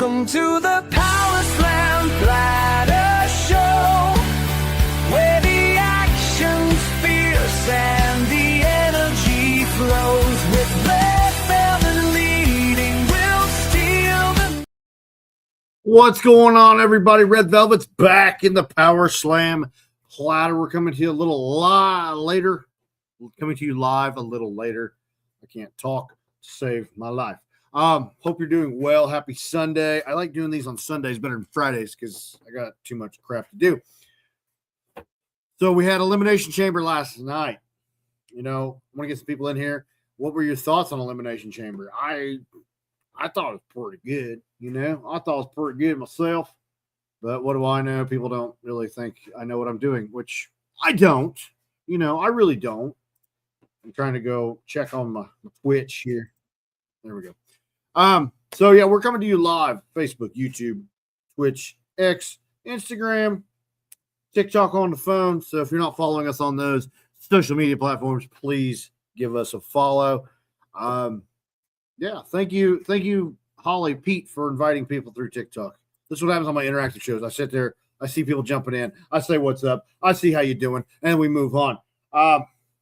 Welcome to the Powerslam Platter Show, where the action's fierce and the energy flows. With Red Velvet leading, we'll steal the... What's going on, everybody? Red Velvet's back in the Powerslam Platter. We're coming to you a little later. Coming to you live a little later. I can't talk to save my life. Hope you're doing well. Happy Sunday. I like doing these on Sundays better than Fridays because I got too much crap to do. So we had Elimination Chamber last night. You know, I want to get some people in here. What were your thoughts on Elimination Chamber? I thought it was pretty good. You know, I thought it was pretty good myself. But what do I know? People don't really think I know what I'm doing, which I don't. You know, I really don't. I'm trying to go check on my Twitch here. There we go. So yeah, we're coming to you live, Facebook, YouTube, Twitch, X, Instagram, TikTok on the phone. So if you're not following us on those social media platforms, please give us a follow. Yeah, thank you, Holly Pete, for inviting people through TikTok. This is what happens on my interactive shows. I sit there, I see people jumping in, I say what's up, I see how you doing, and we move on.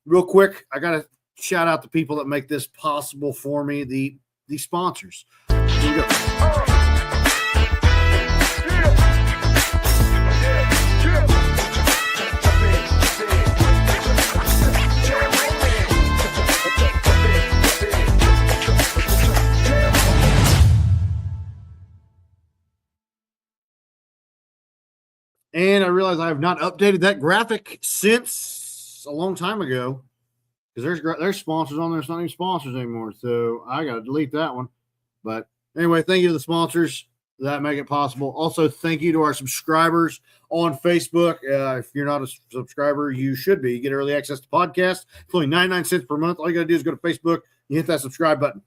Real quick, I gotta shout out the people that make this possible for me, the sponsors. Here you go. And I realize I have not updated that graphic since a long time ago. Because there's sponsors on there. It's not even sponsors anymore. So I got to delete that one. But anyway, thank you to the sponsors that make it possible. Also, thank you to our subscribers on Facebook. If you're not a subscriber, you should be. You get early access to podcasts. It's only 99 cents per month. All you got to do is go to Facebook. You hit that subscribe button.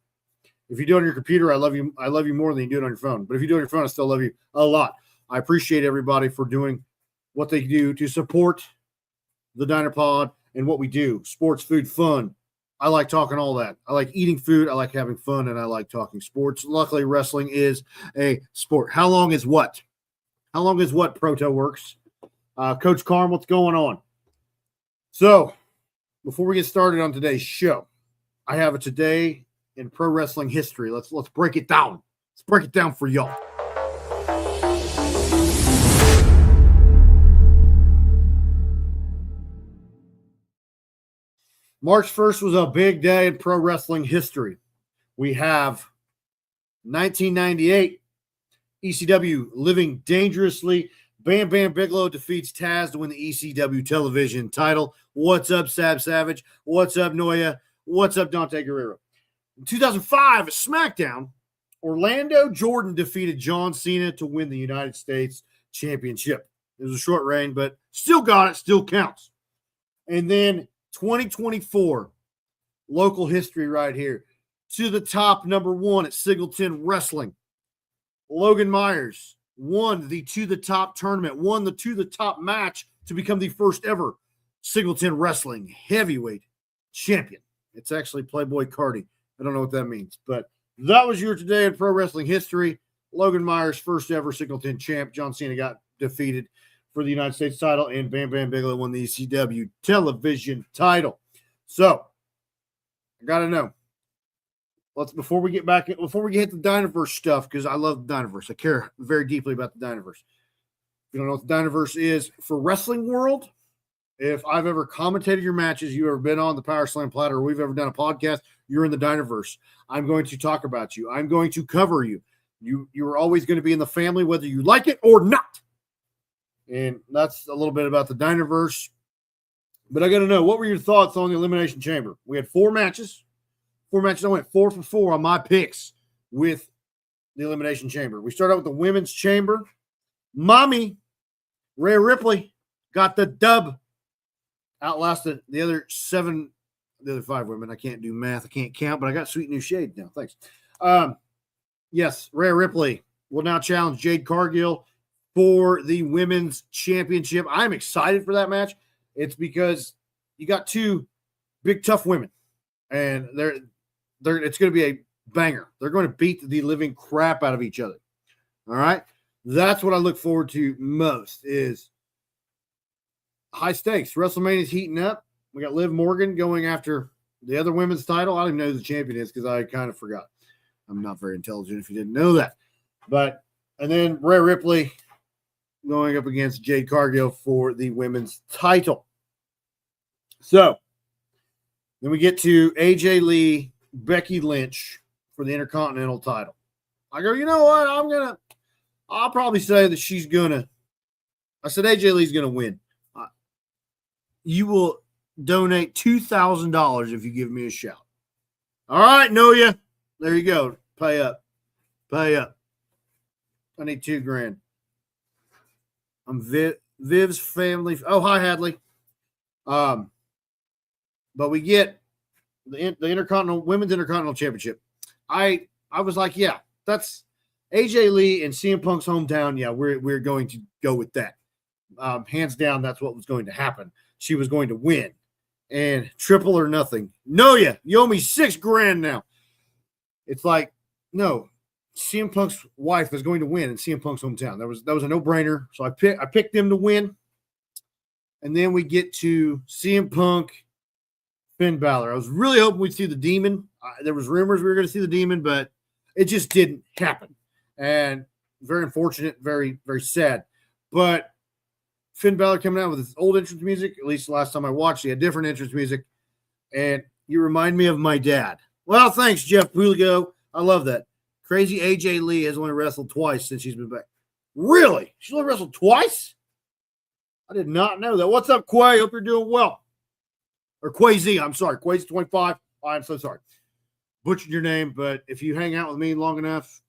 If you do it on your computer, I love you. I love you more than you do it on your phone. But if you do it on your phone, I still love you a lot. I appreciate everybody for doing what they do to support the Diner Pod and what we do. Sports, food, fun. I like talking all that. I like eating food. I like having fun, and I like talking sports. Luckily, wrestling is a sport. How long is what? How long is what, Proto Works? Coach Carm, what's going on? So, before we get started on today's show, I have a today in pro wrestling history. Let's break it down. Let's break it down for y'all. March 1st was a big day in pro wrestling history. We have 1998, ECW Living Dangerously. Bam Bam Bigelow defeats Taz to win the ECW television title. What's up, Sab Savage? What's up, Noya? What's up, Dante Guerrero? In 2005, at SmackDown, Orlando Jordan defeated John Cena to win the United States Championship. It was a short reign, but still got it, still counts. And then 2024, local history right here. To the top, number one at Singleton Wrestling. Logan Myers won the To the Top tournament, won the To the Top match to become the first ever Singleton Wrestling heavyweight champion. It's actually Playboy Cardi. I don't know what that means, but that was your today in pro wrestling history. Logan Myers, first ever Singleton champ. John Cena got defeated for the United States title, and Bam Bam Bigelow won the ECW television title. So, I got to know. Before we get the Dinerverse stuff, because I love the Dinerverse. I care very deeply about the Dinerverse. If you don't know what the Dinerverse is for wrestling world, if I've ever commentated your matches, you ever been on the Powerslam Platter, or we've ever done a podcast, you're in the Dinerverse. I'm going to talk about you. I'm going to cover you. You are always going to be in the family, whether you like it or not. And that's a little bit about the Dinerverse. But I got to know, what were your thoughts on the Elimination Chamber? We had four matches. I went 4 for 4 on my picks with the Elimination Chamber. We started out with the Women's Chamber. Mommy, Rhea Ripley, got the dub. Outlasted the other 5 women. I can't do math. I can't count, but I got sweet new shade now. Thanks. Yes, Rhea Ripley will now challenge Jade Cargill for the Women's Championship. I'm excited for that match. It's because you got two big, tough women, and it's going to be a banger. They're going to beat the living crap out of each other. All right. That's what I look forward to most is high stakes. WrestleMania's heating up. We got Liv Morgan going after the other women's title. I don't even know who the champion is because I kind of forgot. I'm not very intelligent if you didn't know that. And then Rhea Ripley going up against Jade Cargill for the women's title. So then we get to AJ Lee, Becky Lynch for the Intercontinental title. I go, you know what? I'll probably say that I said AJ Lee's going to win. You will donate $2,000 if you give me a shout. All right, Noya. There you go. Pay up. I need $2,000. I'm Viv's family. Oh, hi, Hadley. But we get the Women's Intercontinental Championship. I was like, yeah, that's AJ Lee and CM Punk's hometown. Yeah, we're going to go with that. Hands down, that's what was going to happen. She was going to win. And triple or nothing. No, you owe me $6,000 now. It's like, no, CM Punk's wife is going to win in CM Punk's hometown. That was a no-brainer. So I picked them to win. And then we get to CM Punk, Finn Balor. I was really hoping we'd see the Demon. There was rumors we were going to see the Demon, but it just didn't happen. And very unfortunate, very, very sad. But Finn Balor coming out with his old entrance music, at least the last time I watched, he had different entrance music. And you remind me of my dad. Well, thanks, Jeff Puligo. I love that. Crazy AJ Lee has only wrestled twice since she's been back. Really? She's only wrestled twice? I did not know that. What's up, Quay? Hope you're doing well. Or Quay-Z, I'm sorry. Quay-Z25. I'm so sorry. Butchered your name, but if you hang out with me long enough,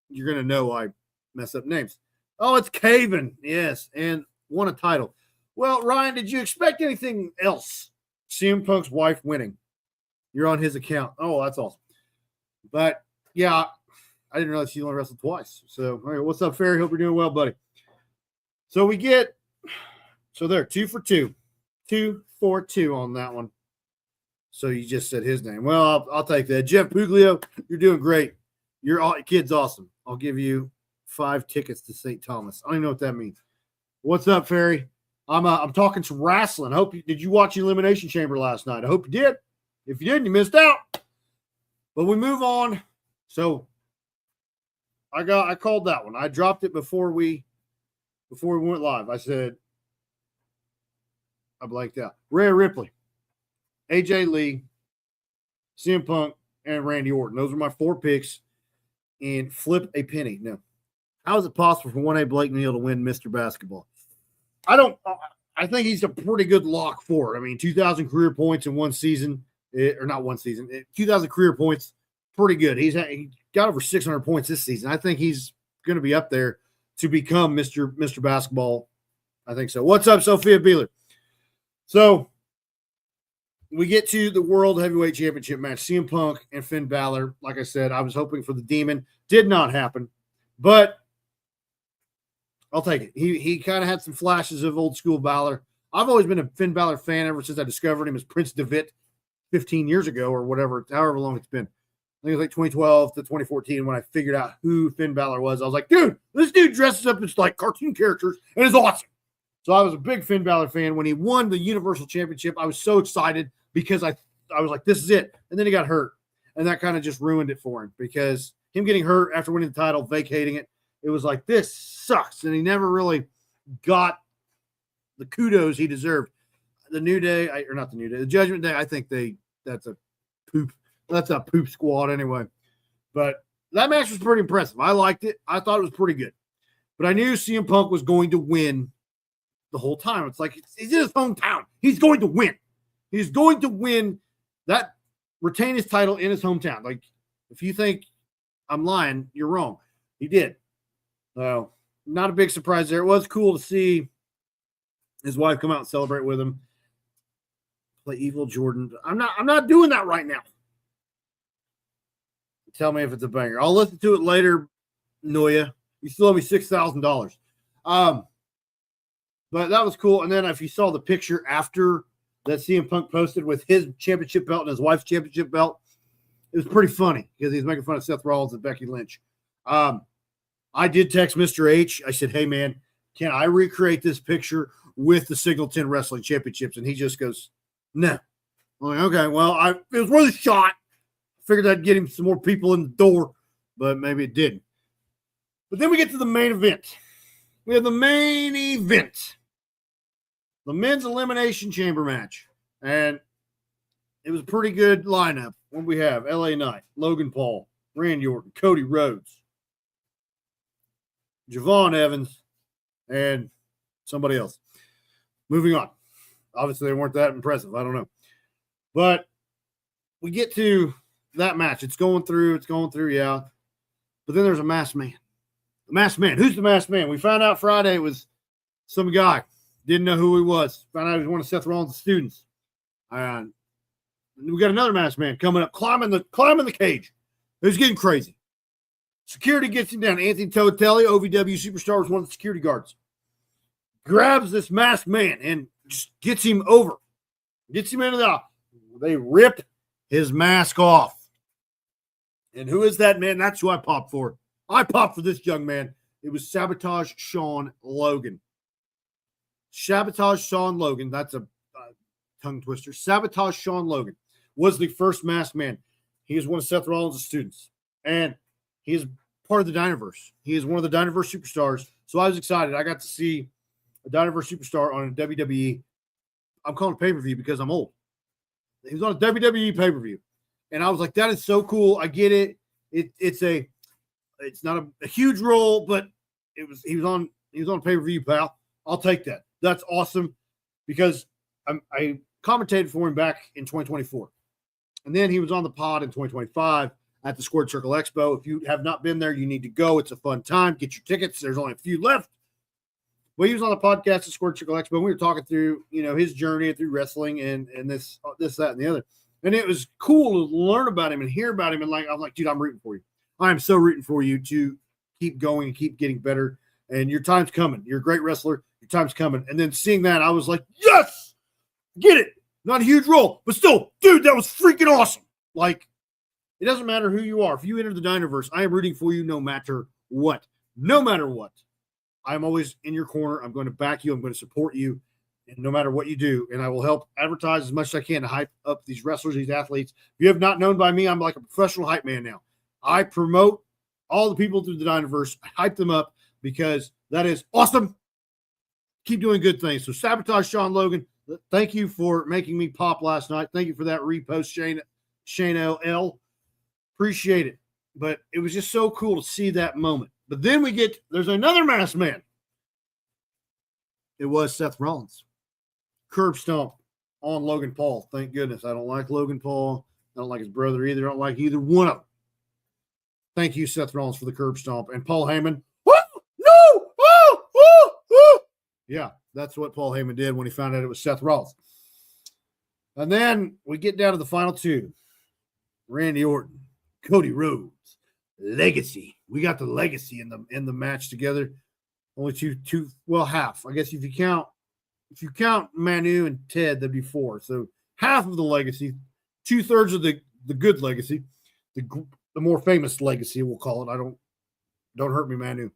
you're going to know I mess up names. Oh, it's Caven. Yes, and won a title. Well, Ryan, did you expect anything else? CM Punk's wife winning. You're on his account. Oh, that's awesome. But, yeah, I didn't realize she only wrestled twice. So, all right, what's up, Ferry? Hope you're doing well, buddy. So there, 2 for 2. 2 for 2 on that one. So you just said his name. Well, I'll take that. Jeff Puglio, you're doing great. Your kid's awesome. I'll give you 5 tickets to St. Thomas. I don't even know what that means. What's up, Ferry? I'm talking some wrestling. Did you watch Elimination Chamber last night? I hope you did. If you didn't, you missed out. But we move on. So I called that one. I dropped it before we went live. I said I blanked out. Rhea Ripley, AJ Lee, CM Punk, and Randy Orton. Those are my 4 picks. And flip a penny. No. How is it possible for 1A Blake Neal to win Mr. Basketball? I think he's a pretty good lock for it. I mean, 2,000 career points in one season, or not one season, 2,000 career points, pretty good. He got over 600 points this season. I think he's going to be up there to become Mr. Basketball. I think so. What's up, Sophia Beeler? So we get to the World Heavyweight Championship match, CM Punk and Finn Balor. Like I said, I was hoping for the Demon. Did not happen, but I'll take it. He kind of had some flashes of old school Balor. I've always been a Finn Balor fan ever since I discovered him as Prince Devitt 15 years ago or whatever, however long it's been. I think it was like 2012 to 2014 when I figured out who Finn Balor was. I was like, dude, this dude dresses up as like cartoon characters and is awesome. So I was a big Finn Balor fan. When he won the Universal Championship, I was so excited because I was like, this is it. And then he got hurt. And that kind of just ruined it for him because him getting hurt after winning the title, vacating it, it was like, this sucks. And he never really got the kudos he deserved. The New Day, or not the New Day, the Judgment Day, I think that's a poop squad anyway. But that match was pretty impressive. I liked it. I thought it was pretty good. But I knew CM Punk was going to win the whole time. It's like, he's in his hometown. He's going to win. He's going to win that, retain his title in his hometown. Like, if you think I'm lying, you're wrong. He did. So, not a big surprise there. It was cool to see his wife come out and celebrate with him. Play Evil Jordan. I'm not doing that right now. Tell me if it's a banger. I'll listen to it later, Noya. You still owe me $6,000. But that was cool. And then if you saw the picture after that CM Punk posted with his championship belt and his wife's championship belt, it was pretty funny because he was making fun of Seth Rollins and Becky Lynch. I did text Mr. H. I said, hey, man, can I recreate this picture with the Singleton Wrestling Championships? And he just goes, no. I'm like, okay, well, it was worth a shot. Figured I'd get him some more people in the door, but maybe it didn't. But then we get to the main event. We have the main event, the men's Elimination Chamber match. And it was a pretty good lineup. What we have? LA Knight, Logan Paul, Randy Orton, Cody Rhodes, Javon Evans, and somebody else. Moving on. Obviously, they weren't that impressive. I don't know. But we get to that match. It's going through, yeah. But then there's a masked man. The masked man. Who's the masked man? We found out Friday it was some guy. Didn't know who he was. Found out he was one of Seth Rollins' students. We got another masked man coming up, climbing the cage. It was getting crazy. Security gets him down. Anthony Totelli, OVW superstar, was one of the security guards. Grabs this masked man and just gets him over. Gets him into the... They rip his mask off. And who is that man? That's who I popped for. I popped for this young man. It was Sabotage Sean Logan. Sabotage Sean Logan. That's a tongue twister. Sabotage Sean Logan was the first masked man. He is one of Seth Rollins' students. And he is part of the Dinerverse. He is one of the Dinerverse superstars. So I was excited. I got to see a Dinerverse superstar on a WWE. I'm calling it pay-per-view because I'm old. He was on a WWE pay-per-view. And I was like, that is so cool. I get it. It's not a huge role, but he was on a pay-per-view, pal. I'll take that. That's awesome because I commentated for him back in 2024. And then he was on the pod in 2025 at the Squared Circle Expo. If you have not been there, you need to go. It's a fun time. Get your tickets. There's only a few left. Well, he was on the podcast at Squared Circle Expo. And we were talking through, his journey through wrestling and this, that, and the other. And it was cool to learn about him and hear about him. And I'm like, dude, I'm rooting for you. I am so rooting for you to keep going and keep getting better. And your time's coming. You're a great wrestler. Your time's coming. And then seeing that, I was like, yes, get it. Not a huge role, but still, dude, that was freaking awesome. Like, it doesn't matter who you are. If you enter the Dinerverse, I am rooting for you no matter what. No matter what. I'm always in your corner. I'm going to back you. I'm going to support you. And no matter what you do, and I will help advertise as much as I can to hype up these wrestlers, these athletes. If you have not known by me, I'm like a professional hype man now. I promote all the people through the Dinerverse. I hype them up because that is awesome. Keep doing good things. So Sabotage Sean Logan, thank you for making me pop last night. Thank you for that repost, Shane L. Appreciate it. But it was just so cool to see that moment. But then there's another masked man. It was Seth Rollins. Curb stomp on Logan Paul. Thank goodness. I don't like Logan Paul. I don't like his brother either. I don't like either one of them. Thank you, Seth Rollins, for the curb stomp. And Paul Heyman. Woo! No! Oh! Oh! Oh! Yeah, that's what Paul Heyman did when he found out it was Seth Rollins. And then we get down to the final two. Randy Orton, Cody Rhodes, Legacy. We got the Legacy in the match together. Only two, well, half. I guess if you count Manu and Ted, that'd be four. So half of the Legacy, 2/3 of the good Legacy, the more famous Legacy, we'll call it. Don't hurt me, Manu.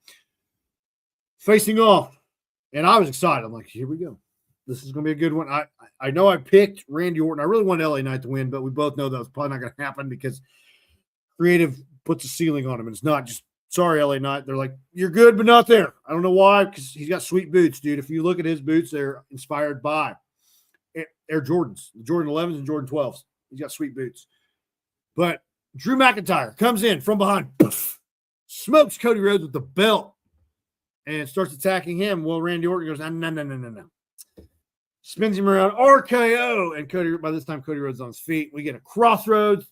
Facing off. And I was excited. I'm like, here we go. This is going to be a good one. I know I picked Randy Orton. I really wanted LA Knight to win, but we both know that was probably not going to happen because creative puts a ceiling on him. And it's not just, sorry, LA Knight. They're like, you're good, but not there. I don't know why, because he's got sweet boots, dude. If you look at his boots, they're inspired by Air Jordans, the Jordan 11s and Jordan 12s. He's got sweet boots. But Drew McIntyre comes in from behind, poof, smokes Cody Rhodes with the belt, and starts attacking him. Well, Randy Orton goes, no. Spins him around, RKO, and by this time, Cody Rhodes is on his feet. We get a crossroads,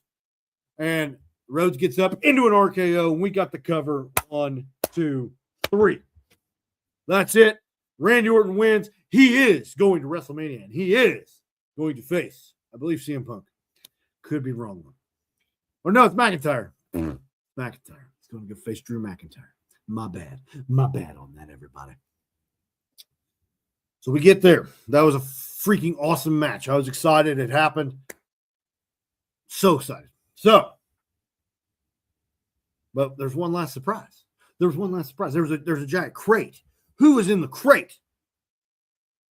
and Rhodes gets up into an RKO, and we got the cover. 1, 2, 3. That's it. Randy Orton wins. He is going to WrestleMania, and he is going to face, I believe, CM Punk. Could be wrong. Or no, it's McIntyre. McIntyre. He's going to go face Drew McIntyre. My bad. My bad on that, everybody. So we get there. That was a freaking awesome match. I was excited. It happened. So excited. But there's one last surprise. There was one last surprise. There's a giant crate. Who was in the crate?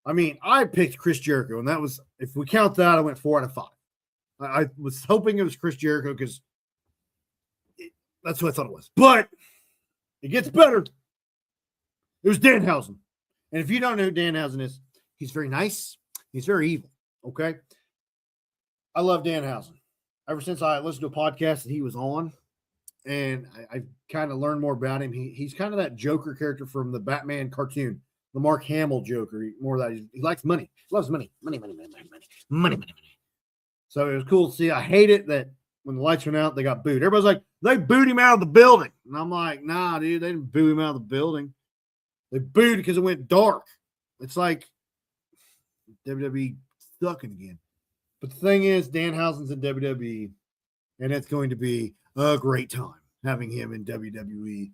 I mean, I picked Chris Jericho, and that was, if we count that, I went 4 out of 5. I was hoping it was Chris Jericho because that's what I thought it was. But it gets better. It was Danhausen. And if you don't know who Danhausen is, he's very nice. He's very evil. Okay? I love Danhausen. Ever since I listened to a podcast that he was on, and I kind of learned more about him. He's kind of that Joker character from the Batman cartoon, the Mark Hamill Joker. More of that. He likes money. He loves money. Money. So it was cool to see. I hate it that when the lights went out, they got booed. Everybody's like, they booed him out of the building. And I'm like, nah, dude, they didn't boo him out of the building. They booed because it went dark. It's like WWE sucking again. But the thing is, Danhausen's in WWE, and it's going to be a great time having him in WWE.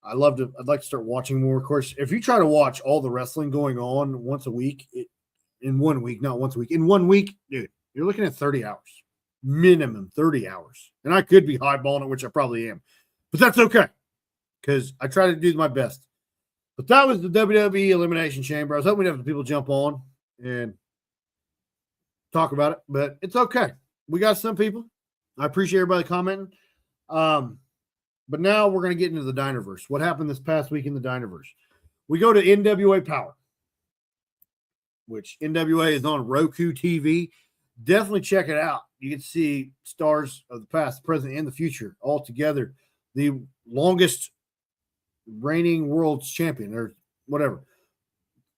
I'd like to start watching more. Of course, if you try to watch all the wrestling going on once a week, in 1 week, not once a week, in 1 week, dude, you're looking at 30 hours, minimum 30 hours. And I could be highballing it, which I probably am, but that's okay because I try to do my best. But that was the WWE Elimination Chamber. I was hoping we'd have the people jump on and talk about it, but it's okay. We got some people. I appreciate everybody commenting. But now we're going to get into the Dinerverse. What happened this past week in the Dinerverse? We go to NWA Power, which NWA is on Roku TV. Definitely check it out. You can see stars of the past, the present, and the future all together. The longest reigning world champion or whatever.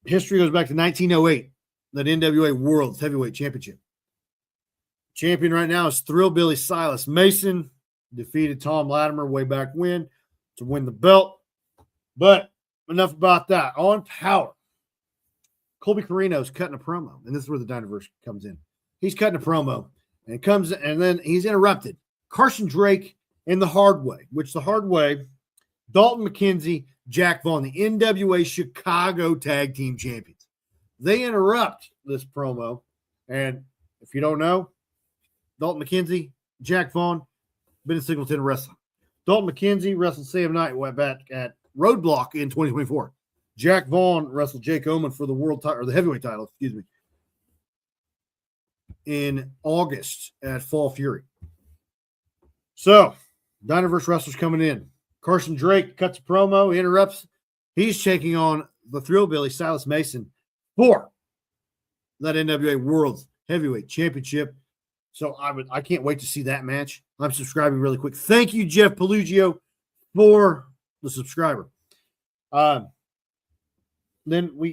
History goes back to 1908, that NWA World Heavyweight Championship. Champion right now is Thrillbilly Silas Mason. Defeated Tom Latimer way back when to win the belt. But enough about that. On Power, Colby Corino's cutting a promo, and this is where the Dinerverse comes in. He's cutting a promo, and then he's interrupted. Carson Drake in the Hard Way, which the Hard Way, Dalton McKenzie, Jack Vaughn, the NWA Chicago Tag Team Champions. They interrupt this promo, and if you don't know, Dalton McKenzie, Jack Vaughn, been in Singleton wrestling. Dalton McKenzie wrestled Sam Knight back at Roadblock in 2024. Jack Vaughn wrestled Jake Oman for the world title, or the heavyweight title, in August at Fall Fury. So, Dinerverse Wrestlers coming in. Carson Drake cuts a promo, he interrupts. He's taking on the Thrillbilly Silas Mason for that NWA World Heavyweight Championship. So I can't wait to see that match. I'm subscribing really quick. Thank you, Jeff Pelugio, for the subscriber. Then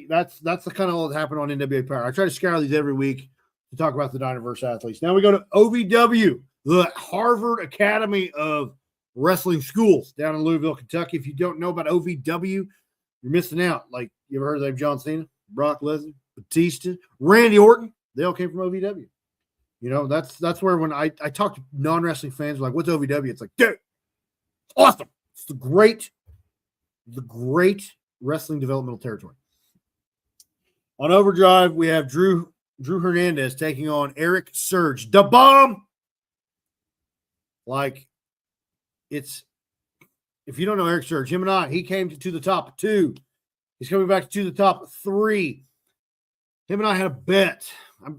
that's the kind of all that happened on NWA Power. I try to scour these every week to talk about the Dinerverse athletes. Now we go to OVW, the Harvard Academy of Wrestling Schools down in Louisville, Kentucky. If you don't know about OVW, you're missing out. Like, you ever heard of the name John Cena, Brock Lesnar, Batista, Randy Orton? They all came from OVW. You know, that's where when I talk to non-wrestling fans, like, what's OVW? It's like, dude, it's awesome. It's the great wrestling developmental territory. On Overdrive, we have Drew Hernandez taking on Eric Surge, the bomb. Like, it's, if you don't know Eric Surge, he came to the top 2. He's coming back to the top 3. Him and I had a bet.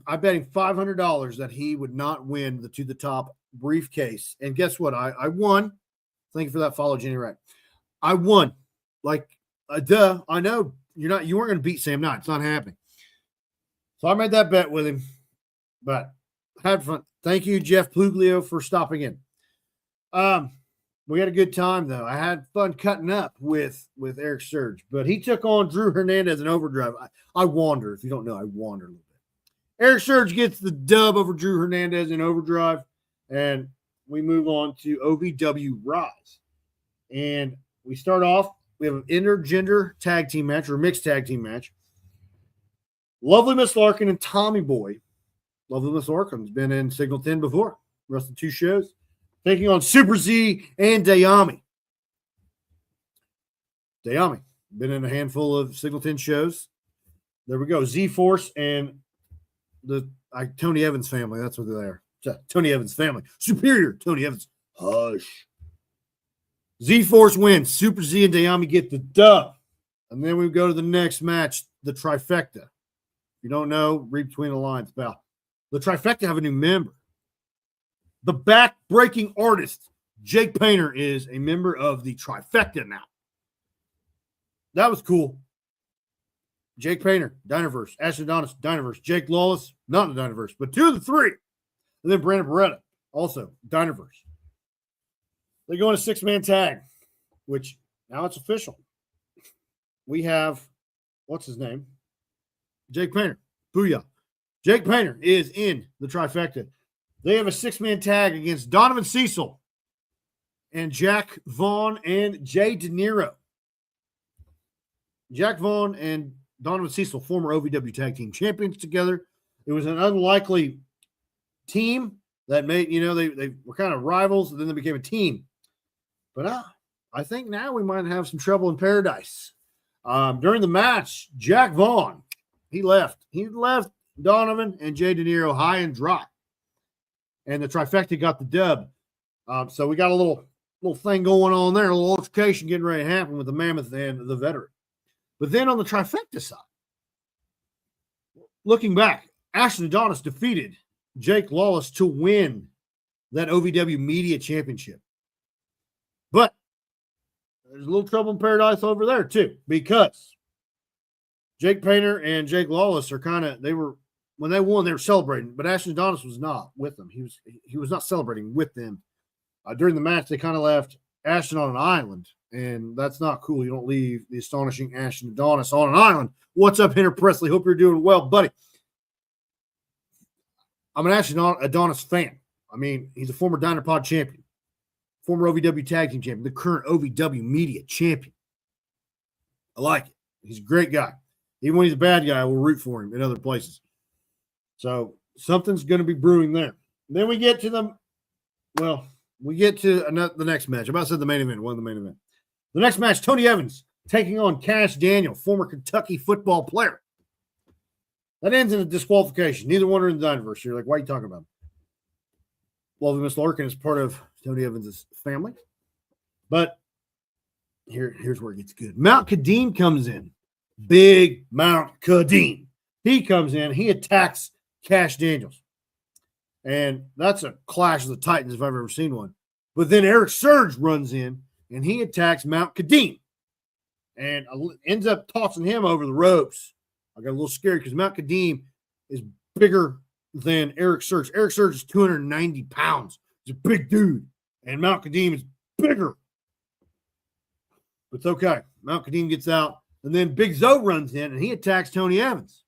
I bet him $500 that he would not win the To the Top briefcase. And guess what? I won. Thank you for that follow, Jenny Wright. I won. Like, duh. I know you weren't going to beat Sam Knight. It's not happening. So I made that bet with him, but had fun. Thank you, Jeff Pluglio, for stopping in. We had a good time, though. I had fun cutting up with Eric Surge, but he took on Drew Hernandez in Overdrive. I wander. If you don't know, I wander a little bit. Eric Surge gets the dub over Drew Hernandez in Overdrive, and we move on to OVW Rise. And we start off, we have an intergender tag team match, or mixed tag team match. Lovely Miss Larkin and Tommy Boy. Lovely Miss Larkin's been in Signal 10 before, wrestled 2 shows, taking on Super Z and Dayami. Dayami, been in a handful of Signal 10 shows. There we go. Z-Force and the Tony Evans family. That's what they are. Tony Evans family. Superior Tony Evans. Hush. Z-Force wins. Super Z and Dayami get the dub. And then we go to the next match, the trifecta. If you don't know, read between the lines. Pal. The trifecta have a new member. The back-breaking artist, Jake Painter, is a member of the trifecta now. That was cool. Jake Painter, Dinerverse. Ashton Adonis, Dinerverse. Jake Lawless, not in the Dinerverse, but 2 of the 3. And then Brandon Beretta, also Dinerverse. They go in a 6-man tag, which now it's official. We have, what's his name? Jake Painter. Booyah. Jake Painter is in the trifecta. They have a 6-man tag against Donovan Cecil and Jack Vaughn and Jay De Niro. Jack Vaughn and Donovan Cecil, former OVW tag team champions together. It was an unlikely team that made, they were kind of rivals, and then they became a team. But I think now we might have some trouble in paradise. During the match, Jack Vaughn, he left. He left Donovan and Jay De Niro high and dry. And the trifecta got the dub. So we got a little thing going on there, a little altercation getting ready to happen with the Mammoth and the Veteran. But then on the trifecta side, looking back, Ashton Adonis defeated Jake Lawless to win that OVW Media Championship. But there's a little trouble in paradise over there too, because Jake Painter and Jake Lawless are when they won, they were celebrating, but Ashton Adonis was not with them. He was not celebrating with them. During the match, they kind of left Ashton on an island, and that's not cool. You don't leave the astonishing Ashton Adonis on an island. What's up, Henry Presley? Hope you're doing well, buddy. I'm an Ashton Adonis fan. I mean, he's a former Dynapod champion, former OVW tag team champion, the current OVW media champion. I like it. He's a great guy. Even when he's a bad guy, we'll root for him in other places. So something's going to be brewing there. Then we get to the next match. I about said the main event, one of the main event. The next match, Tony Evans taking on Cash Daniel, former Kentucky football player. That ends in a disqualification. Neither one are in the Dinerverse. You're like, why are you talking about him? Lovely Miss Larkin is part of Tony Evans' family. But here's where it gets good. Mount Kadeem comes in. Big Mount Kadeem. He comes in. He attacks Cash Daniels. And that's a clash of the Titans if I've ever seen one. But then Eric Surge runs in, and he attacks Mount Kadeem. And ends up tossing him over the ropes. I got a little scared because Mount Kadeem is bigger than Eric Surge. Eric Surge is 290 pounds. He's a big dude. And Mount Kadeem is bigger. But it's okay. Mount Kadeem gets out. And then Big Zoe runs in, and he attacks Tony Evans.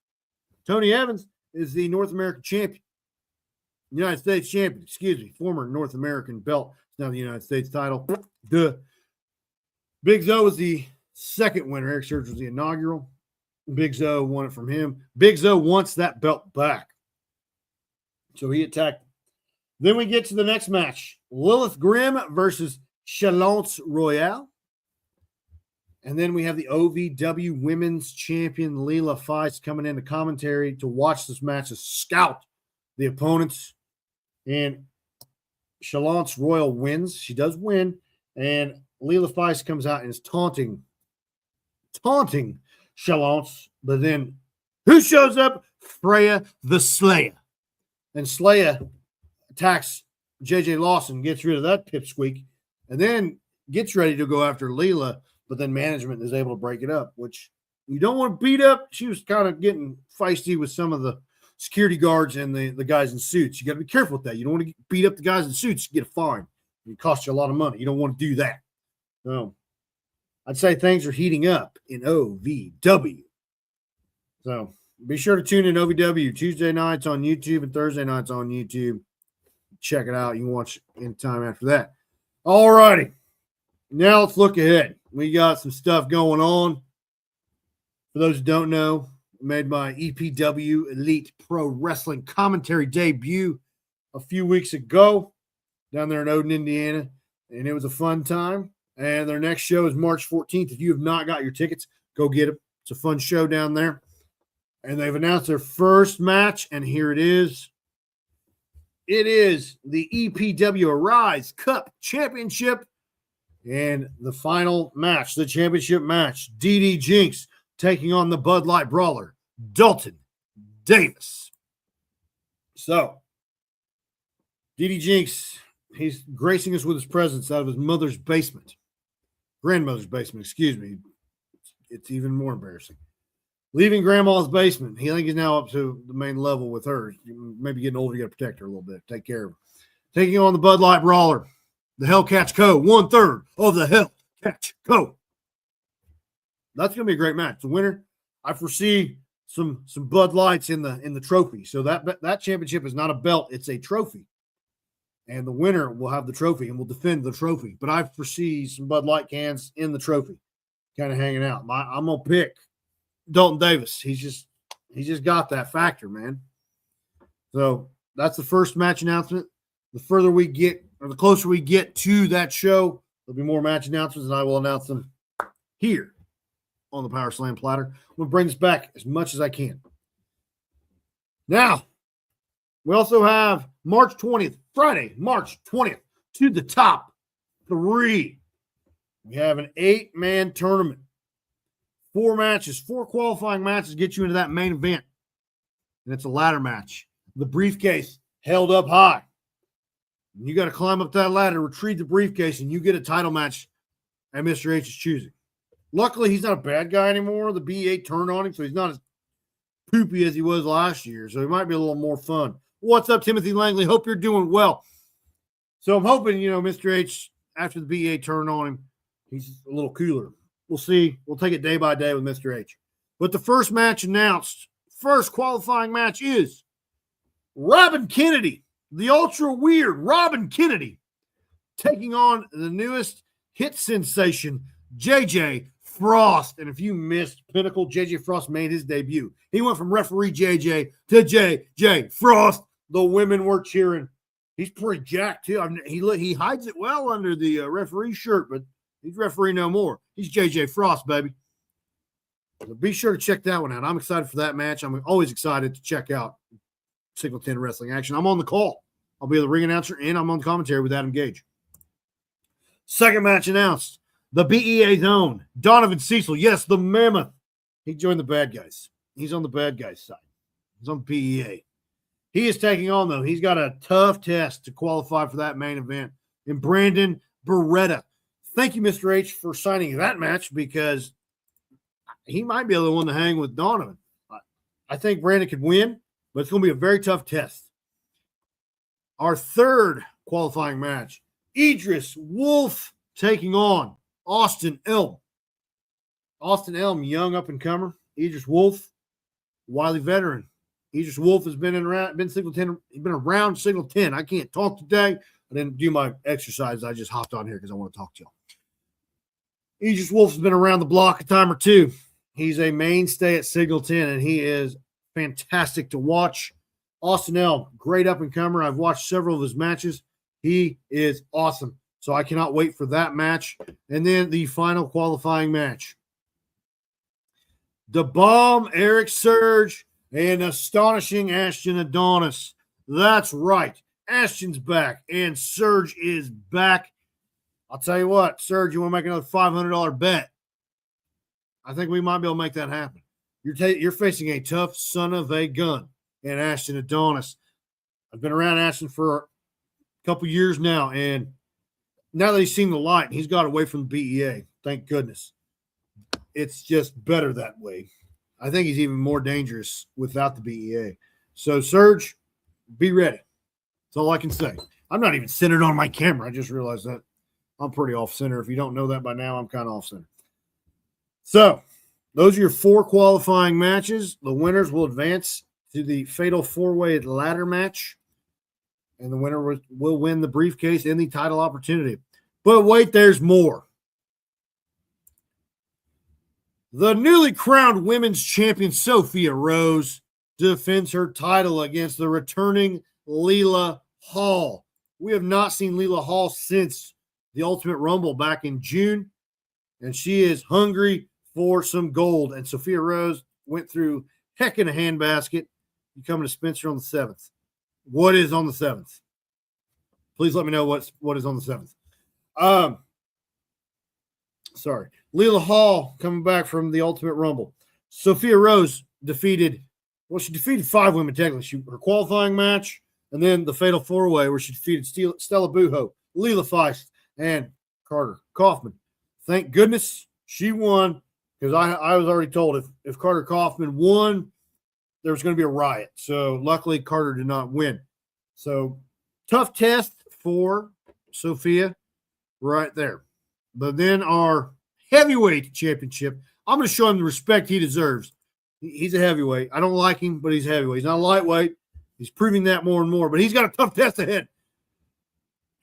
Tony Evans is the North American champion. United States champion, former North American belt. It's now the United States title. Duh. Big Zoe was the second winner. Eric Surge was the inaugural. Big Zoe won it from him. Big Zoe wants that belt back. So he attacked. Then we get to the next match. Lilith Grimm versus Chalance Royale. And then we have the OVW Women's Champion Leela Feist coming into commentary to watch this match, to scout the opponents. And Chalance Royale wins. She does win. And Leela Feist comes out and is taunting Chalance. But then who shows up? Freya the Slayer. And Slayer attacks JJ Lawson, gets rid of that pipsqueak, and then gets ready to go after Leela. But then management is able to break it up, which you don't want to beat up. She was kind of getting feisty with some of the security guards and the guys in suits. You got to be careful with that. You don't want to beat up the guys in suits. You get a fine. It costs you a lot of money. You don't want to do that. So I'd say things are heating up in OVW. So be sure to tune in OVW Tuesday nights on YouTube and Thursday nights on YouTube. Check it out. You can watch anytime after that. All righty. Now let's look ahead. We got some stuff going on. For those who don't know, I made my EPW Elite Pro Wrestling commentary debut a few weeks ago down there in Odin, Indiana, and it was a fun time. And their next show is March 14th. If you have not got your tickets, go get them. It's a fun show down there. And they've announced their first match, and here it is. It is the EPW Arise Cup Championship. And the final match, the championship match, DD Jinx taking on the Bud Light Brawler, Dalton Davis. So, DD Jinx, he's gracing us with his presence out of his grandmother's basement, excuse me. It's even more embarrassing. Leaving grandma's basement. He think he's now up to the main level with her. Maybe getting older, you got to protect her a little bit, take care of her. Taking on the Bud Light Brawler, the Hellcats Co., 1/3 of the Hellcats Co. That's going to be a great match. The winner, I foresee some Bud Lights in the trophy. So that championship is not a belt, it's a trophy. And the winner will have the trophy and will defend the trophy. But I foresee some Bud Light cans in the trophy, kind of hanging out. I'm going to pick Dalton Davis. He's just got that factor, man. So that's the first match announcement. The further we get, or the closer we get to that show, there'll be more match announcements, and I will announce them here on the Powerslam Platter. I'm going to bring this back as much as I can. Now, we also have March 20th, Friday, March 20th, to the top 3. We have an 8-man tournament. 4 matches, 4 qualifying matches get you into that main event. And it's a ladder match. The briefcase held up high. You got to climb up that ladder, retrieve the briefcase, and you get a title match at Mr. H's choosing. Luckily, he's not a bad guy anymore. The BE8 turned on him, so he's not as poopy as he was last year. So he might be a little more fun. What's up, Timothy Langley? Hope you're doing well. So I'm hoping, Mr. H, after the BE8 turned on him, he's a little cooler. We'll see. We'll take it day by day with Mr. H. But the first match announced, first qualifying match is Robin Kennedy, the ultra weird Robin Kennedy, taking on the newest hit sensation, JJ Frost. And if you missed Pinnacle, JJ Frost made his debut. He went from referee JJ to JJ Frost. The women were cheering. He's pretty jacked, too. He hides it well under the referee shirt, but he's referee no more. He's JJ Frost, baby. So be sure to check that one out. I'm excited for that match. I'm always excited to check out Singleton wrestling action. I'm on the call. I'll be the ring announcer, and I'm on commentary with Adam Gage. Second match announced. The BEA Zone. Donovan Cecil. Yes, the Mammoth. He joined the bad guys. He's on the bad guys' side. He's on BEA. He is taking on, though. He's got a tough test to qualify for that main event. And Brandon Beretta. Thank you, Mr. H, for signing that match because he might be the one to hang with Donovan. I think Brandon could win, but it's going to be a very tough test. Our third qualifying match, Idris Wolf taking on Austin Elm. Austin Elm, young up-and-comer. Idris Wolf, wily veteran. Idris Wolf has been around Singleton. I can't talk today. I didn't do my exercise. I just hopped on here because I want to talk to y'all. Idris Wolf has been around the block a time or two. He's a mainstay at Singleton, and he is fantastic to watch. Austin Elm, great up-and-comer. I've watched several of his matches. He is awesome. So I cannot wait for that match. And then the final qualifying match. The Bomb, Eric Surge, and astonishing Ashton Adonis. That's right. Ashton's back, and Surge is back. I'll tell you what, Surge, you want to make another $500 bet? I think we might be able to make that happen. You're facing a tough son of a gun in Ashton Adonis. I've been around Ashton for a couple years now, and now that he's seen the light, he's got away from the BEA. Thank goodness. It's just better that way. I think he's even more dangerous without the BEA. So, Surge, be ready. That's all I can say. I'm not even centered on my camera. I just realized that. I'm pretty off-center. If you don't know that by now, I'm kind of off-center. So, those are your 4 qualifying matches. The winners will advance to the Fatal 4-Way ladder match, and the winner will win the briefcase and the title opportunity. But wait, there's more. The newly crowned women's champion, Sophia Rose, defends her title against the returning Leela Hall. We have not seen Leela Hall since the Ultimate Rumble back in June, and she is hungry for some gold. And Sophia Rose went through heck in a handbasket. You coming to Spencer on the 7th. What is on the 7th? Please let me know what is on the 7th. Sorry. Leela Hall coming back from the Ultimate Rumble. Sophia Rose defeated, well, she defeated 5 women technically. Her qualifying match, and then the Fatal 4-Way where she defeated Stella Buho, Leela Feist, and Carter Kaufman. Thank goodness she won, because I was already told if Carter Kaufman won, there was going to be a riot. So luckily Carter did not win. So tough test for Sophia right there. But then our heavyweight championship, I'm going to show him the respect he deserves. He's a heavyweight. I don't like him, but he's a heavyweight. He's not a lightweight. He's proving that more and more, but he's got a tough test ahead.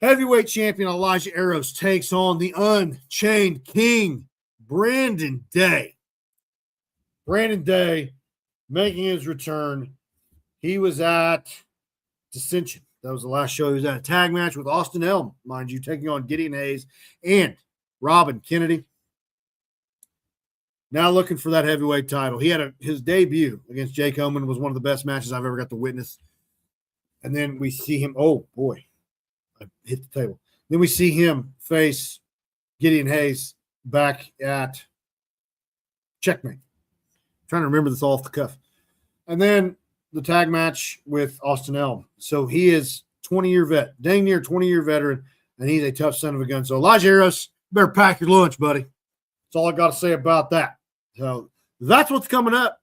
Heavyweight champion Elijah Eros takes on the Unchained King, Brandon Day. Brandon Day making his return. He was at Dissension. That was the last show. He was at a tag match with Austin Elm, mind you, taking on Gideon Hayes and Robin Kennedy. Now looking for that heavyweight title. He had his debut against Jake Oman was one of the best matches I've ever got to witness. And then we see him, oh boy, I hit the table. Then we see him face Gideon Hayes back at Checkmate. I'm trying to remember this off the cuff. And then the tag match with Austin Elm. So he is 20-year vet, dang near 20-year veteran, and he's a tough son of a gun. So Elijah Eros, better pack your lunch, buddy. That's all I got to say about that. So that's what's coming up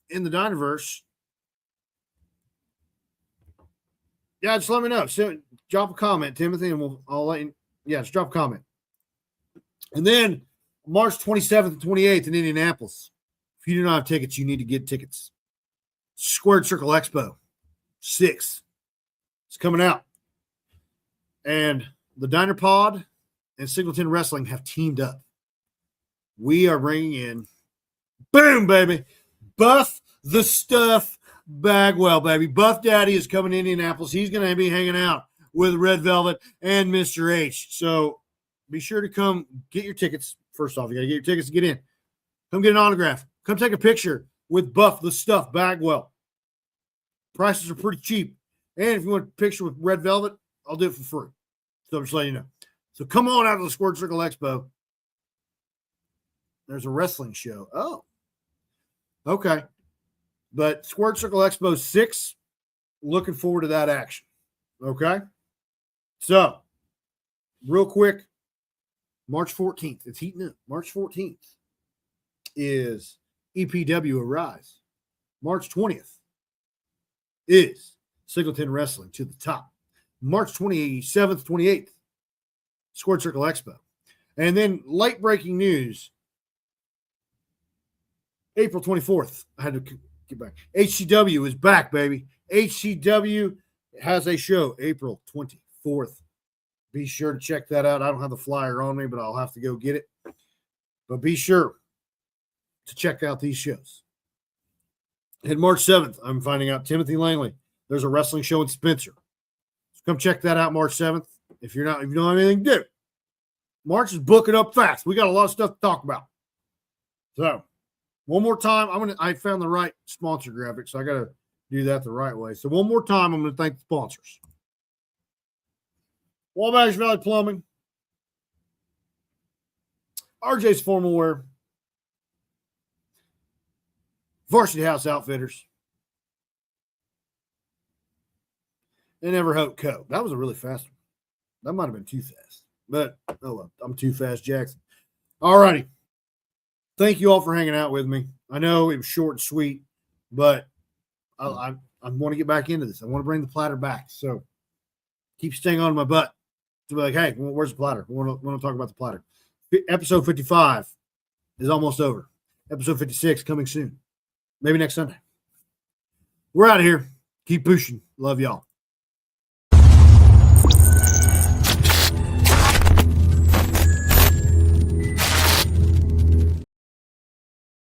in the Dinerverse. Yeah, just let me know. So drop a comment, Timothy, and I'll let you. Yeah, just drop a comment. And then March 27th and 28th in Indianapolis. If you do not have tickets, you need to get tickets. Squared Circle Expo 6. It's coming out. And the Diner Pod and Singleton Wrestling have teamed up. We are bringing in, boom, baby, Buff the Stuff Bagwell, baby. Buff Daddy is coming to Indianapolis. He's going to be hanging out with Red Velvet and Mr. H. So be sure to come get your tickets. First off, you got to get your tickets to get in. Come get an autograph. Come take a picture with Buff the Stuff Bagwell. Prices are pretty cheap. And if you want a picture with Red Velvet, I'll do it for free. So I'm just letting you know. So come on out to the Squared Circle Expo. There's a wrestling show. Oh, okay. But Squared Circle Expo 6, looking forward to that action. Okay. So, real quick, March 14th. It's heating up. March 14th is EPW Arise. March 20th is Singleton Wrestling to the top. March 27th, 28th, Squared Circle Expo. And then late breaking news, April 24th. I had to get back. HCW is back, baby. HCW has a show April 24th. Be sure to check that out. I don't have the flyer on me, but I'll have to go get it. But be sure to check out these shows. And March 7th, I'm finding out Timothy Langley. There's a wrestling show in Spencer. So come check that out March 7th. If you don't have anything to do. March is booking up fast. We got a lot of stuff to talk about. So, one more time, I found the right sponsor graphic, so I got to do that the right way. So one more time, I'm going to thank the sponsors. Wabash Valley Plumbing, RJs Formalwear, Varsity House Outfitters, and Haute Co. That was a really fast one. That might have been too fast, but oh well, I'm too fast, Jackson. All righty. Thank you all for hanging out with me. I know it was short and sweet, but I want to get back into this. I want to bring the platter back. So keep staying on my butt to be like, hey, where's the platter? We want to talk about the platter. Episode 55 is almost over. Episode 56 coming soon. Maybe next Sunday. We're out of here. Keep pushing. Love y'all.